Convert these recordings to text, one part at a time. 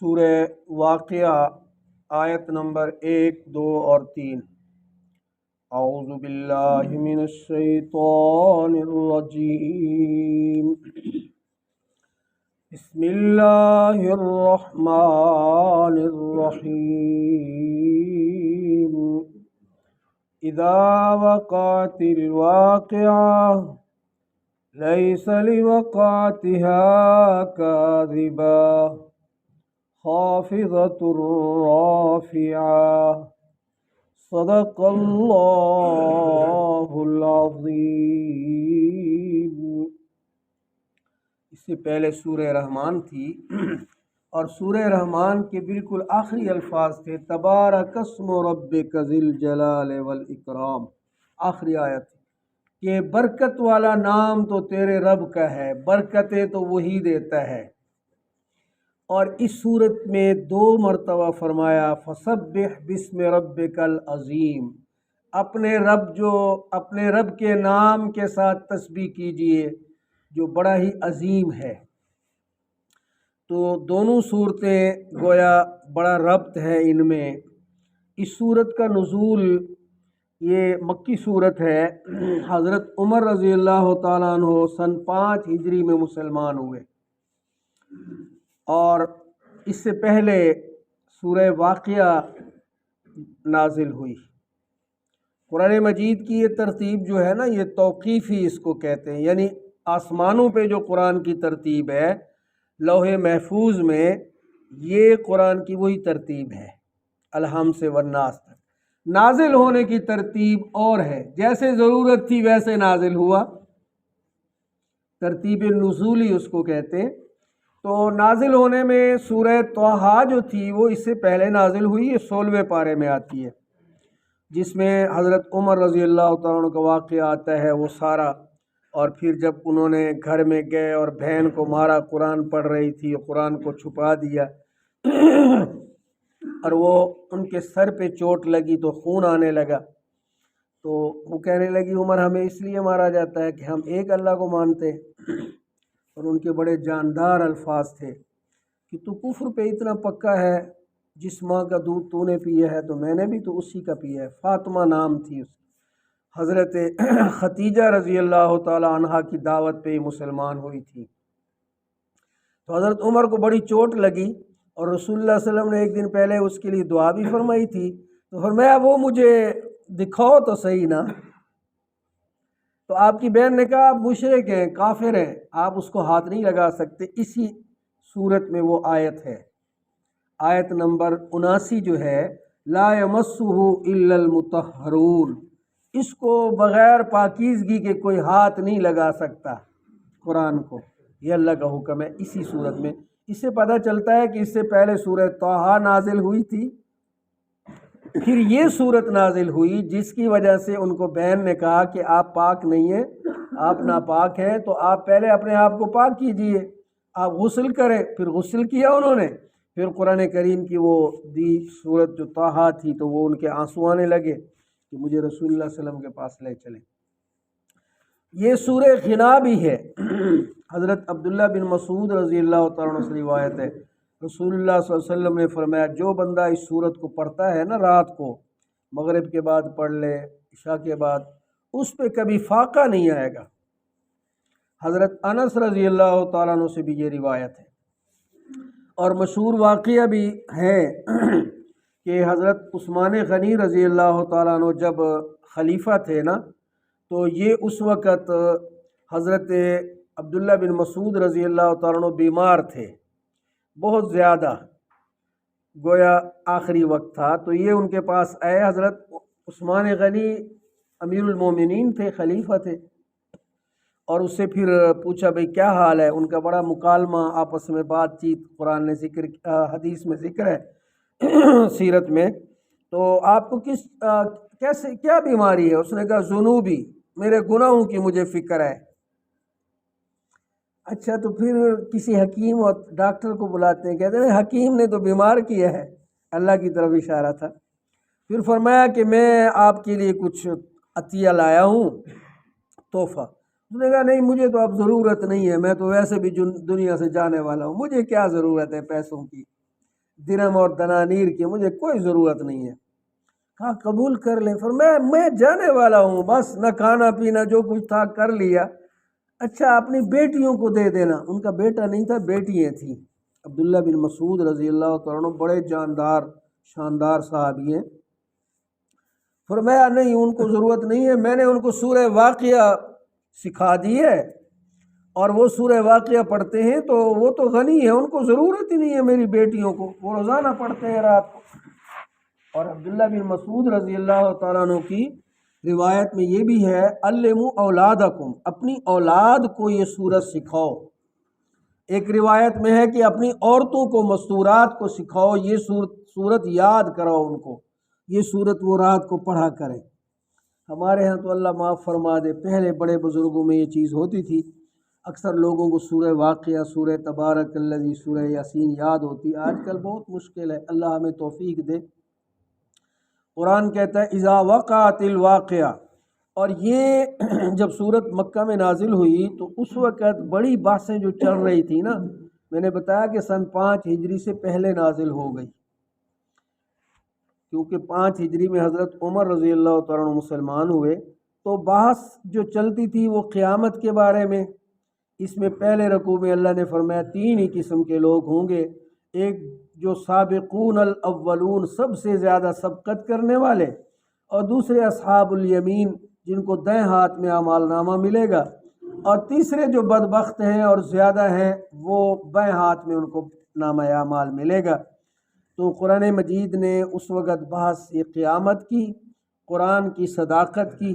سورہ واقعہ آیت نمبر 1، 2 اور 3۔ اعوذ باللہ من الشیطان الرجیم، بسم اللہ الرحمن الرحیم۔ اذا وقعت الواقعہ لیس لوقعتها کاذبہ خافضۃ رافعہ۔ صدق اللہ العظیم۔ اس سے پہلے سورہ رحمان تھی، اور سورہ رحمان کے بالکل آخری الفاظ تھے تبارک اسم ربک ذی الجلال والاکرام۔ آخری آیت کہ برکت والا نام تو تیرے رب کا ہے، برکتیں تو وہی دیتا ہے۔ اور اس صورت میں 2 مرتبہ فرمایا فسبح بسم ربک العظیم، اپنے رب کے نام کے ساتھ تسبیح کیجئے جو بڑا ہی عظیم ہے۔ تو دونوں صورتیں گویا بڑا ربط ہے ان میں۔ اس صورت کا نزول یہ مکی صورت ہے۔ حضرت عمر رضی اللہ تعالیٰ عنہ سن 5 ہجری میں مسلمان ہوئے، اور اس سے پہلے سورہ واقعہ نازل ہوئی۔ قرآن مجید کی یہ ترتیب جو ہے نا، یہ توقیفی اس کو کہتے ہیں، یعنی آسمانوں پہ جو قرآن کی ترتیب ہے، لوح محفوظ میں یہ قرآن کی وہی ترتیب ہے، الحم سے والناس تک۔ نازل ہونے کی ترتیب اور ہے، جیسے ضرورت تھی ویسے نازل ہوا، ترتیب نزولی اس کو کہتے ہیں۔ تو نازل ہونے میں سورہ طٰہٰ جو تھی وہ اس سے پہلے نازل ہوئی، یہ 16ویں پارے میں آتی ہے، جس میں حضرت عمر رضی اللہ تعالیٰ عنہ کا واقعہ آتا ہے وہ سارا۔ اور پھر جب انہوں نے گھر میں گئے اور بہن کو مارا، قرآن پڑھ رہی تھی، قرآن کو چھپا دیا اور وہ ان کے سر پہ چوٹ لگی تو خون آنے لگا، تو وہ کہنے لگی عمر ہمیں اس لیے مارا جاتا ہے کہ ہم ایک اللہ کو مانتے ہیں۔ اور ان کے بڑے جاندار الفاظ تھے کہ تو کفر پہ اتنا پکا ہے، جس ماں کا دودھ تو نے پیا ہے تو میں نے بھی تو اسی کا پیا ہے۔ فاطمہ نام تھی اس کی۔ حضرت ختیجہ رضی اللہ تعالی عنہا کی دعوت پہ مسلمان ہوئی تھی۔ تو حضرت عمر کو بڑی چوٹ لگی، اور رسول اللہ صلی اللہ علیہ وسلم نے ایک دن پہلے اس کے لیے دعا بھی فرمائی تھی، تو فرمایا وہ مجھے دکھاؤ تو صحیح نا۔ تو آپ کی بہن نے کہا آپ مشرک ہیں، کافر ہیں، آپ اس کو ہاتھ نہیں لگا سکتے۔ اسی صورت میں وہ آیت ہے، آیت نمبر 79 جو ہے لا یمسہ الا المطہرون، اس کو بغیر پاکیزگی کے کوئی ہاتھ نہیں لگا سکتا۔ قرآن کو یہ اللہ کا حکم ہے اسی صورت میں۔ اس سے پتہ چلتا ہے کہ اس سے پہلے سورہ طٰہٰ نازل ہوئی تھی، پھر یہ صورت نازل ہوئی، جس کی وجہ سے ان کو بہن نے کہا کہ آپ پاک نہیں ہیں، آپ ناپاک ہیں، تو آپ پہلے اپنے آپ کو پاک کیجئے، آپ غسل کریں۔ پھر غسل کیا انہوں نے، پھر قرآن کریم کی وہ دی صورت جو طٰہٰ تھی، تو وہ ان کے آنسو آنے لگے کہ مجھے رسول اللہ صلی اللہ علیہ وسلم کے پاس لے چلیں۔ یہ سورہ غنا بھی ہے۔ حضرت عبداللہ بن مسعود رضی اللہ تعالیٰ عنہ سے روایت ہے، رسول اللہ صلی اللہ علیہ وسلم نے فرمایا جو بندہ اس سورت کو پڑھتا ہے نا، رات کو مغرب کے بعد پڑھ لے، عشاء کے بعد، اس پہ کبھی فاقہ نہیں آئے گا۔ حضرت انس رضی اللہ تعالیٰ عنہ سے بھی یہ روایت ہے۔ اور مشہور واقعہ بھی ہے کہ حضرت عثمان غنی رضی اللہ تعالیٰ عنہ جب خلیفہ تھے نا، تو یہ اس وقت حضرت عبداللہ بن مسعود رضی اللہ تعالیٰ عنہ بیمار تھے بہت زیادہ، گویا آخری وقت تھا، تو یہ ان کے پاس آئے۔ حضرت عثمان غنی امیر المومنین تھے، خلیفہ تھے، اور اس سے پھر پوچھا بھئی کیا حال ہے۔ ان کا بڑا مکالمہ، آپس میں بات چیت، قرآن نے ذکر، حدیث میں ذکر ہے، سیرت میں۔ تو آپ کو کیا بیماری ہے؟ اس نے کہا ذنوبی، میرے گناہوں کی مجھے فکر ہے۔ اچھا، تو پھر کسی حکیم اور ڈاکٹر کو بلاتے ہیں، کہتے ہیں حکیم نے تو بیمار کیا ہے، اللہ کی طرف اشارہ تھا۔ پھر فرمایا کہ میں آپ کے لیے کچھ عطیہ لایا ہوں، تحفہ۔ اس نے کہا نہیں مجھے تو اب ضرورت نہیں ہے، میں تو ویسے بھی دنیا سے جانے والا ہوں، مجھے کیا ضرورت ہے پیسوں کی۔ درہم اور دنانیر کی، مجھے کوئی ضرورت نہیں ہے۔ کہا قبول کر لیں، فرمایا میں جانے والا ہوں، بس نہ کھانا پینا، جو کچھ تھا کر لیا۔ اچھا اپنی بیٹیوں کو دے دینا۔ ان کا بیٹا نہیں تھا، بیٹیاں تھیں۔ عبداللہ بن مسعود رضی اللہ تعالیٰ عنہ بڑے جاندار شاندار صحابی ہیں۔ فرمایا نہیں، ان کو ضرورت نہیں ہے، میں نے ان کو سورہ واقعہ سکھا دی ہے، اور وہ سورہ واقعہ پڑھتے ہیں تو وہ تو غنی ہے، ان کو ضرورت ہی نہیں ہے میری بیٹیوں کو، وہ روزانہ پڑھتے ہیں رات کو۔ اور عبداللہ بن مسعود رضی اللہ تعالیٰ عنہ کی روایت میں یہ بھی ہے، علموا اولادکم، اپنی اولاد کو یہ سورت سکھاؤ۔ ایک روایت میں ہے کہ اپنی عورتوں کو مستورات کو سکھاؤ، یہ سورت یاد کراؤ ان کو، یہ سورت وہ رات کو پڑھا کریں۔ ہمارے ہاں تو اللہ معاف فرما دے، پہلے بڑے بزرگوں میں یہ چیز ہوتی تھی، اکثر لوگوں کو سورہ واقعہ، سورہ تبارک الذی، سورہ یاسین یاد ہوتی، آج کل بہت مشکل ہے، اللہ ہمیں توفیق دے۔ قرآن کہتا ہے اذا وقعت الواقعہ، اور یہ جب صورت مکہ میں نازل ہوئی تو اس وقت بڑی بحثیں جو چل رہی تھی نا، میں نے بتایا کہ سن 5 ہجری سے پہلے نازل ہو گئی، کیونکہ 5 ہجری میں حضرت عمر رضی اللہ تعالیٰ عنہ مسلمان ہوئے، تو بحث جو چلتی تھی وہ قیامت کے بارے میں۔ اس میں پہلے رکوع میں اللہ نے فرمایا 3 ہی قسم کے لوگ ہوں گے، ایک جو سابقون الاولون، سب سے زیادہ سبقت کرنے والے، اور دوسرے اصحاب الیمین، جن کو دائیں ہاتھ میں اعمال نامہ ملے گا، اور تیسرے جو بدبخت ہیں اور زیادہ ہیں وہ بائیں ہاتھ میں ان کو نامہ اعمال ملے گا۔ تو قرآن مجید نے اس وقت بحث یہ قیامت کی، قرآن کی صداقت کی۔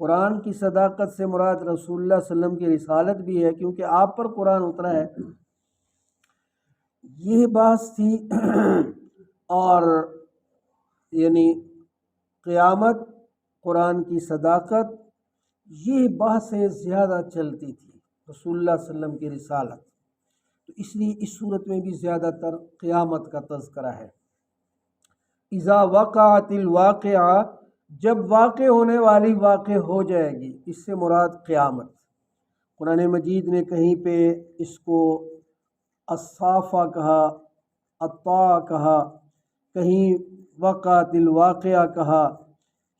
قرآن کی صداقت سے مراد رسول اللہ صلی اللہ علیہ وسلم کی رسالت بھی ہے، کیونکہ آپ پر قرآن اترا ہے، یہ بحث تھی۔ اور یعنی قیامت، قرآن کی صداقت، یہ بحثیں زیادہ چلتی تھی، رسول اللہ صلی اللہ علیہ وسلم کی رسالت، تو اس لیے اس صورت میں بھی زیادہ تر قیامت کا تذکرہ ہے۔ اذا وقعت الواقعہ، جب واقع ہونے والی واقع ہو جائے گی، اس سے مراد قیامت۔ قرآن مجید نے کہیں پہ اس کو الصافہ کہا، الطاء کہا، کہیں وقعت الواقعہ کہا،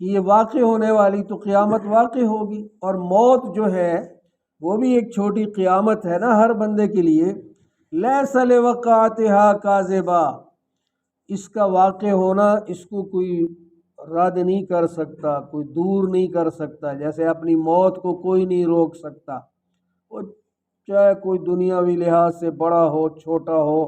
کہ یہ واقع ہونے والی، تو قیامت واقع ہوگی۔ اور موت جو ہے وہ بھی ایک چھوٹی قیامت ہے نا ہر بندے کے لیے۔ لیس لوقعتها کاذبہ، اس کا واقع ہونا اس کو کوئی رد نہیں کر سکتا، کوئی دور نہیں کر سکتا، جیسے اپنی موت کو کوئی نہیں روک سکتا، وہ چاہے کوئی دنیاوی لحاظ سے بڑا ہو چھوٹا ہو۔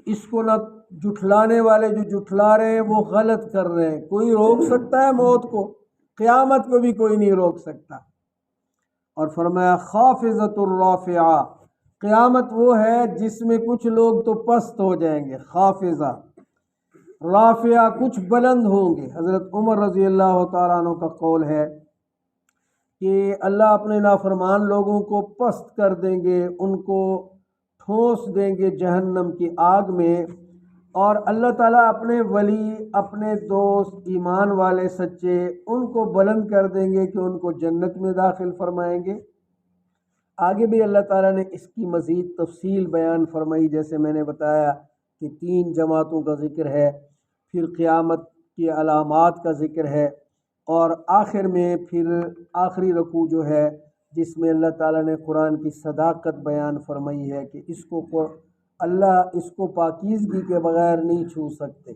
اس کو نہ جھٹلانے والے جو جھٹلا رہے ہیں وہ غلط کر رہے ہیں، کوئی روک سکتا ہے موت کو؟ قیامت کو بھی کوئی نہیں روک سکتا۔ اور فرمایا خافضۃ الرافعہ، قیامت وہ ہے جس میں کچھ لوگ تو پست ہو جائیں گے، خافضہ، رافعہ کچھ بلند ہوں گے۔ حضرت عمر رضی اللہ تعالیٰ عنہ کا قول ہے کہ اللہ اپنے نافرمان لوگوں کو پست کر دیں گے، ان کو ٹھونس دیں گے جہنم کی آگ میں، اور اللہ تعالیٰ اپنے ولی، اپنے دوست، ایمان والے سچے، ان کو بلند کر دیں گے کہ ان کو جنت میں داخل فرمائیں گے۔ آگے بھی اللہ تعالیٰ نے اس کی مزید تفصیل بیان فرمائی، جیسے میں نے بتایا کہ 3 جماعتوں کا ذکر ہے، پھر قیامت کی علامات کا ذکر ہے، اور آخر میں پھر آخری رکوع جو ہے جس میں اللہ تعالیٰ نے قرآن کی صداقت بیان فرمائی ہے کہ اس کو اللہ اس کو پاکیزگی کے بغیر نہیں چھو سکتے۔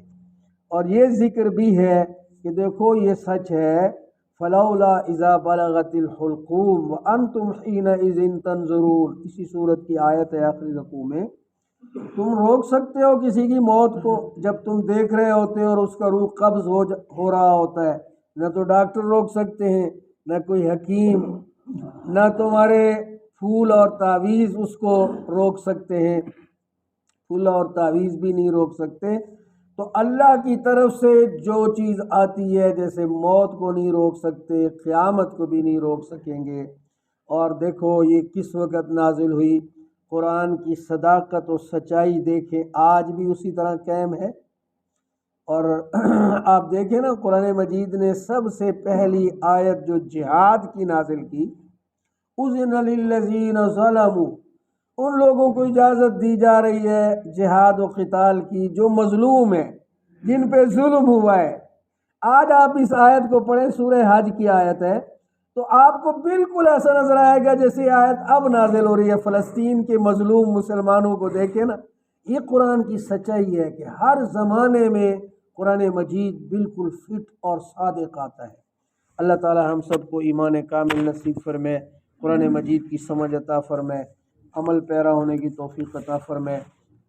اور یہ ذکر بھی ہے کہ دیکھو یہ سچ ہے، فلولا اذا بلغت الحلقوم وانتم حینئذ تنظرون، اسی صورت کی آیت ہے آخری رکوع میں۔ تم روک سکتے ہو کسی کی موت کو جب تم دیکھ رہے ہوتے اور اس کا روح قبض ہو رہا ہوتا ہے؟ نہ تو ڈاکٹر روک سکتے ہیں، نہ کوئی حکیم، نہ تمہارے پھول اور تعویذ اس کو روک سکتے ہیں، پھول اور تعویذ بھی نہیں روک سکتے۔ تو اللہ کی طرف سے جو چیز آتی ہے، جیسے موت کو نہیں روک سکتے، قیامت کو بھی نہیں روک سکیں گے۔ اور دیکھو یہ کس وقت نازل ہوئی، قرآن کی صداقت و سچائی دیکھیں آج بھی اسی طرح قائم ہے۔ اور آپ دیکھیں نا قرآن مجید نے سب سے پہلی آیت جو جہاد کی نازل کی، اذن للذین ظلموا، ان لوگوں کو اجازت دی جا رہی ہے جہاد و قتال کی جو مظلوم ہیں، جن پہ ظلم ہوا ہے۔ آج آپ اس آیت کو پڑھیں، سورہ حج کی آیت ہے، تو آپ کو بالکل ایسا نظر آئے گا جیسے آیت اب نازل ہو رہی ہے۔ فلسطین کے مظلوم مسلمانوں کو دیکھیں نا، یہ قرآن کی سچائی ہے کہ ہر زمانے میں قرآن مجید بالکل فٹ اور صادق آتا ہے۔ اللہ تعالی ہم سب کو ایمان کامل نصیب فرمائے، قرآن مجید کی سمجھ عطا فرمائے، عمل پیرا ہونے کی توفیق عطا فرمائے،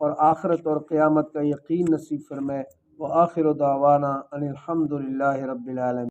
اور آخرت اور قیامت کا یقین نصیب فرمائے۔ وآخر دعوانا ان الحمد للہ رب العالمین۔